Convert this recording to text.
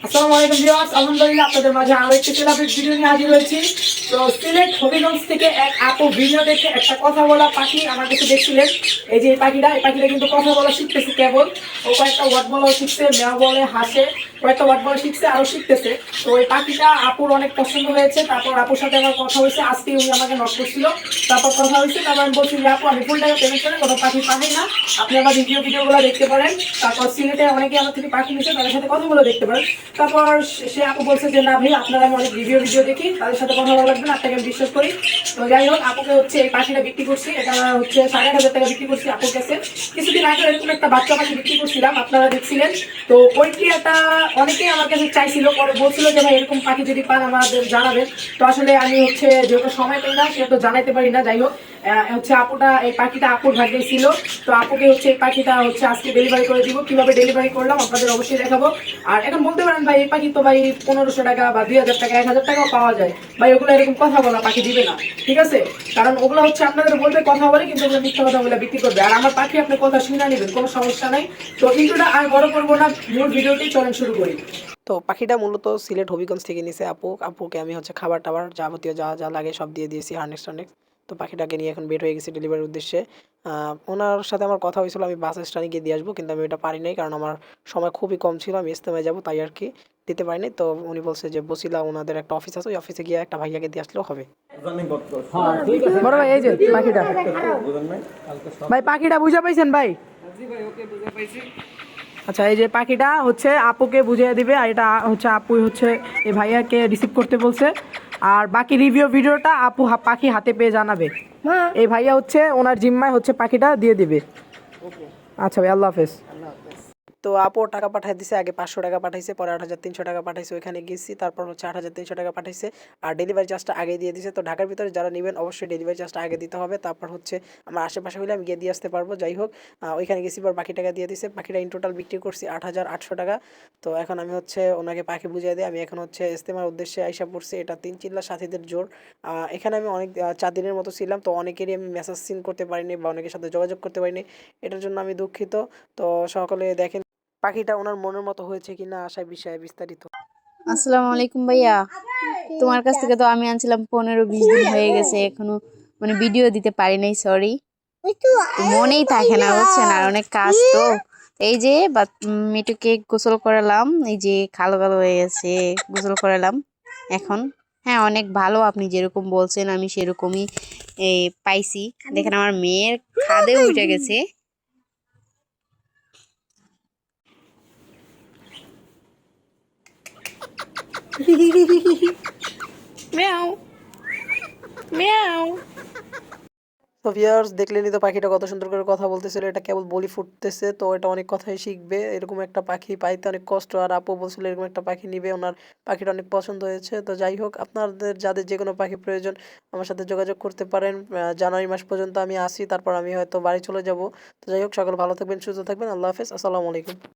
আসসালামু আলাইকুম ভিউয়ার্স, আলহামদুলিল্লাহ আপনাদের মাঝে আরো একটি সেলিব্রিটি ভিডিও নিয়ে হাজির হয়েছি। তো সিলেট হবিগঞ্জ থেকে এক আপু ভিডিও দেখে একটা কথা বলা পাখি আমার কাছে দেখছিলেন। এই যে এই পাখিটা কিন্তু কথা বলা শিখতেছে কেবল। ও কয়েকটা ওয়ার্ড বলা শিখছে, মেয়া বলে, হাসে, কয়েকটা ওয়ার্ড বলা শিখছে, আরো শিখতেছে। তো এই পাখিটা আপুর অনেক পছন্দ হয়েছে। তারপর আপুর সাথে আমার কথা হয়েছে, আজকে উনি আমাকে নক করছিল। তারপর কথা হয়েছে, তারপর আমি বলছি যে আপু আমি ফুল টাকা পেমেন্ট করে কোনো পাখি পাঠাই না, আপনি আমার ভিডিওগুলো দেখতে পারেন। তারপর সিলেটে অনেকে আমার থেকে পাখি নিচ্ছে, তাদের সাথে কথাগুলো দেখতে পারেন। তারপর সে আপু বলছে যে না ভাই, আপনারা আমি অনেক ভিডিও দেখি, তাদের সাথে কথা বলা লাগবে না, আপনাকে আমি বিশ্বাস করি। তো যাই হোক, আপুকে হচ্ছে এই পাখিটা বিক্রি করছি। এটা হচ্ছে 8,500 টাকা বিক্রি করছি আপুর কাছে। কিছুদিন আগে এরকম একটা বাচ্চা পাখি বিক্রি করছিলাম, আপনারা দেখছিলেন। তো ওইটি একটা অনেকেই আমার কাছে চাইছিল, পরে বলছিল যে ভাই এরকম পাখি যদি পান আমাদের জানাবেন। তো আসলে আমি হচ্ছে যেহেতু সময় পাই না, সেহেতু জানাইতে পারি না। যাই হোক, হচ্ছে আপুটা এই পাখিটা আপুর ভাগ্যে ছিল। তো আপুকে হচ্ছে এই পাখিটা হচ্ছে আজকে ডেলিভারি করে দিব। কিভাবে ডেলিভারি করলাম আপনাদের অবশ্যই দেখাবো। আর এখন বলতে পারেন ভাই এই পাখি তো ভাই 1500 টাকা বা 2000 টাকা 1000 টাকাও পাওয়া যায় ভাই। ওগুলো এরকম কথা বলা পাখি দিবে না, ঠিক আছে? কারণ ওগুলো হচ্ছে আপনাদের বলবে কথা বলে, কিন্তু ওগুলো মিথ্যা কথা বলে বিক্রি করবে। আর আমার পাখি আপনি কথা শুনে নেবেন, কোনো সমস্যা নাই। তো ইন্ট্রোটা আর বড় করবো না, মূল ভিডিওটি চলেন শুরু করি। তো পাখিটা মূলত সিলেট হবিগঞ্জ থেকে নিছে আপুকে আমি হচ্ছে খাবার টাবার যাবতীয় যা যা লাগে সব দিয়ে দিয়েছি, হার্নেক্স। তো পাখিটাকে নিয়ে এখন বের হয়ে গেছি ডেলিভারির উদ্দেশ্যে। ওনার সাথে আমার কথা হয়েছিল আমি বাস স্ট্যান্ডে গিয়ে দিয়ে আসবো, কিন্তু আমি এটা পারি নাই, কারণ আমার সময় খুবই কম ছিল। আমি ইজতেমায় যাবো, তাই আর কি দিতে পারিনি। তো উনি বলছে যে বসিলা ওনাদের একটা অফিস আছে, ওই অফিসে গিয়ে একটা ভাইয়াকে দিয়ে আসলেও হবে। বড় ভাই এই যে পাখিটা, ভাই পাখিটা বুঝে পাইছেন ভাই? আচ্ছা, এই যে পাখিটা হচ্ছে আপুকে বুঝিয়ে দিবে, আর এটা হচ্ছে আপুই হচ্ছে এই ভাইয়াকে রিসিভ করতে বলছে। আর বাকি রিভিউ ভিডিওটা আপু পাখি হাতে পেয়ে জানাবে। এই ভাইয়া হচ্ছে ওনার জিম্মায় হচ্ছে পাখিটা দিয়ে দিবে। আচ্ছা ভাই, আল্লাহ হাফেজ। তো আপু টাকা পাঠিয়ে দিছে, আগে 500 টাকা পাঠাইছে, পরে 8,300 টাকা পাঠাইছে, ওইখানে গেছি, তারপর হচ্ছে 8,300 টাকা পাঠাইছে। আর ডেলিভারি চার্জটা আগে দিয়ে দিছে। তো ঢাকার ভিতরে যারা নেবেন অবশ্যই ডেলিভারি চার্জটা আগে দিতে হবে, তারপর হচ্ছে আমার আশেপাশে হলে আমি গিয়ে দিয়ে আসতে পারবো। যাই হোক, ওইখানে গেছি, পর বাকি টাকা দিয়ে দিছে। পাখিটা ইন টোটাল বিক্রি করছি 8,800 টাকা। তো এখন আমি হচ্ছে ওনাকে পাখি বুঝিয়ে দিই, আমি এখন হচ্ছে ইজতেমার উদ্দেশ্যে আইসা পড়ছি। এটা 3 চিল্লা সাথীদের জোর। এখানে আমি অনেক 4 দিনের মতো ছিলাম। তো অনেকেরই আমি মেসেজ সিন করতে পারিনি বা অনেকের সাথে যোগাযোগ করতে পারিনি, এটার জন্য আমি দুঃখিত। তো সকলে দেখেন পাখিটা ওনার মনের মতো হয়েছে কিনা, আশায় বিষয়ে বিস্তারিত। আসসালামু আলাইকুম ভাইয়া। তোমার কাছ থেকে তো আমি আনছিলাম 15-20 দিন হয়ে গেছে, এখনো মানে ভিডিও দিতে পারি নাই, সরি। মনেই থাকে না বুঝছেন, আর অনেক কাজ তো। এই যে মিটুকে গোসল করালাম, এই যে কালো কালো হয়ে গেছে, গোসল করালাম এখন। হ্যাঁ, অনেক ভালো, আপনি যেরকম বলছেন আমি সেরকমই পাইছি। দেখেন আমার মেয়ের খাদে উঠে গেছে। মিয়াও মিয়াও। তো ভিউয়ার্স দেখলেনই তো পাখিটা কত সুন্দর করে কথা বলতেছিল, এটা কেবল বলি ফুটতেছে। তো এটা অনেক কথাই শিখবে, এরকম একটা পাখি পাইতে অনেক কষ্ট। আর আপু বলছিল এরকম একটা পাখি নিবে, ওনার পাখিটা অনেক পছন্দ হয়েছে। তো যাই হোক, আপনাদের যাদের যে কোনো পাখি প্রয়োজন আমার সাথে যোগাযোগ করতে পারেন। জানুয়ারি মাস পর্যন্ত আমি আসি, তারপর আমি হয়তো বাড়ি চলে যাব। তো যাই হোক, সকল ভালো থাকবেন, সুস্থ থাকবেন, আল্লাহ হাফেজ, আসসালামু আলাইকুম।